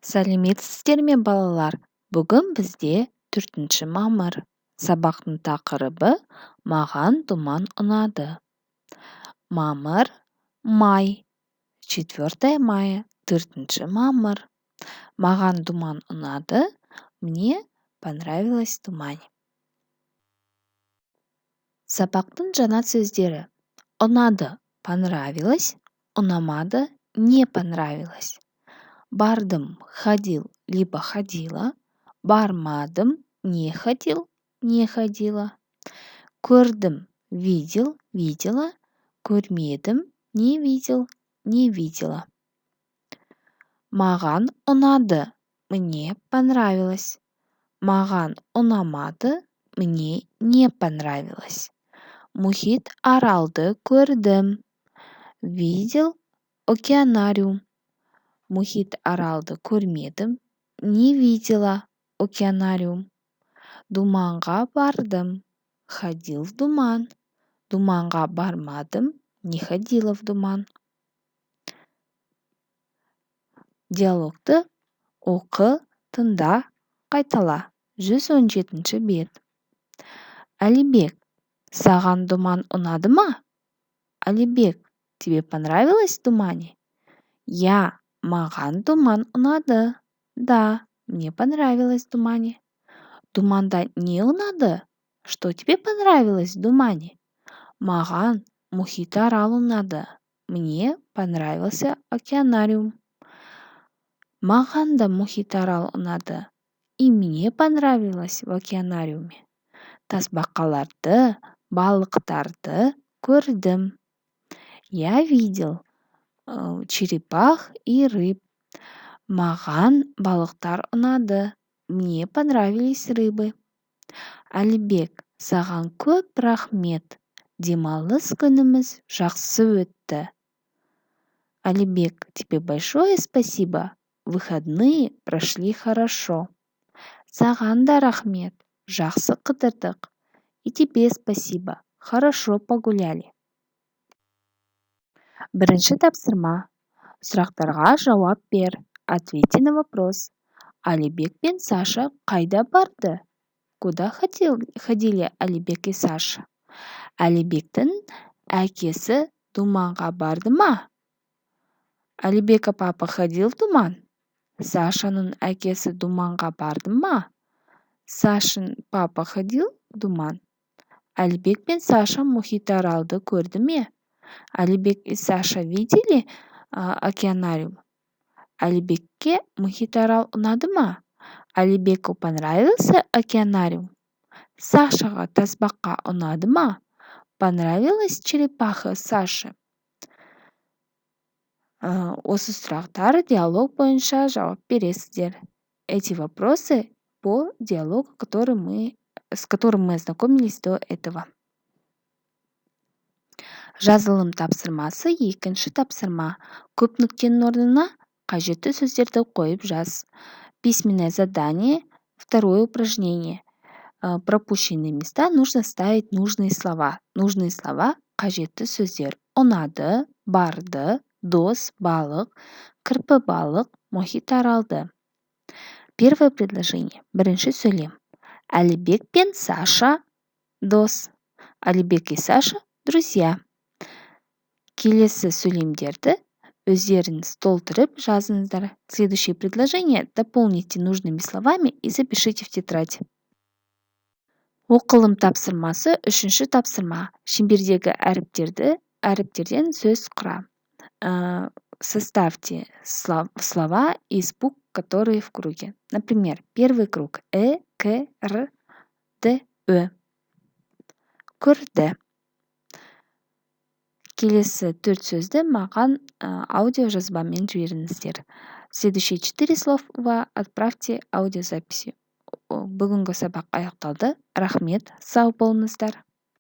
Сәлеметсіздер ме, балалар? Бүгін бізде 4 мамыр. Сабақтың тақырыбы «Маған думан ұнады». Мамыр, май. 4 мая, 4 мамыр. Маған думан ұнады, мне понравилась думань. Сабақтың жаңа сөздері. Ұнады, понравилось, ұнамады, не понравилось. Бардым, ходил, либо ходила. Бармадым, не ходил, не ходила. Көрдім, видел, видела. Көрмедім, не видел, не видела. Маған ұнады, мне понравилось. Маған ұнамады, мне не понравилось. Мұхит аралды көрдім. Видел океанариум. Мұхит аралды көрмедім, не видела океанариум. Думанға бардым, ходил в думан. Думанға бармадым, не ходила в думан. Диалогты оқы, тыңда, қайтала. 117 бет. Алибек, саған думан ұнады ма? Алибек, тебе понравилось в думане? Я, маған думан ұнады. Да, мне понравилось в думане. Думанда не ұнады? Что тебе понравилось в думане? Маған мұхит арал ұнады. Мне понравился океанариум. Маған да мұхит арал ұнады. И мне понравилось в океанариуме. Тасбақаларды, балықтарды көрдім. Я видел черепах и рыб. Маған балықтар ұнады. Мне понравились рыбы. Алибек, саған көп рахмет. Демалыс күніміз жақсы өтті. Алибек, тебе большое спасибо. Выходные прошли хорошо. Саған да рахмет. Жақсы қыдырдық. И тебе спасибо. Хорошо погуляли. Бірінші тапсырма. Сұрақтарға жауап бер. Ответьте на вопрос. Алибек пен Саша қайда барды? Куда ходили Алибек и Саша? Алибектің әкесі думанға барды ма? Алибека папа ходил в думан? Сашаның әкесі думанға барды ма? Сашин папа ходил в думан? Алибек пен Саша мұхит аралды көрді ме? Алибек и Саша видели океанариум? Алибекке мұхит арал ұнады ма? Алибеку понравился океанариум? Сашаға тасбақа ұнады ма? Понравилась черепаха Саше? Осы сұрақтар диалог бойынша жауап бересіздер. Эти вопросы по диалогу, с которым мы ознакомились до этого. Жазылым тапсырмасы 2-ші тапсырма. Көп нүктенің орнына қажетті сөздерді қойып жаз. Письменное задание, 2 упражнение. Пропущенные места нужно ставить нужные слова. Нужные слова қажетті сөздер. Ұнады, барды, дос, балық, кірпі балық, мұхит аралды. Первое предложение. Бірінші сөйлем. Алибек пен Саша дос. Алибек и Саша друзья. Келесі сөйлемдерді өздеріңіз толтырып жазыңыздар. Следующее предложение дополните нужными словами и запишите в тетрадь. Оқылым тапсырмасы 3-ші тапсырма. Шеңбердегі әріптерден сөз құра. Составьте слова из букв, которые в круге. Например, первый круг К, Р, Д, Ö. Көрді. Келесі 4 сөзді маған аудио жазбамен жіберіңіздер. Следующие 4 слова отправьте аудиозаписью. Бүгінгі сабақ аяқталды. Рахмет, сау болыңыздар.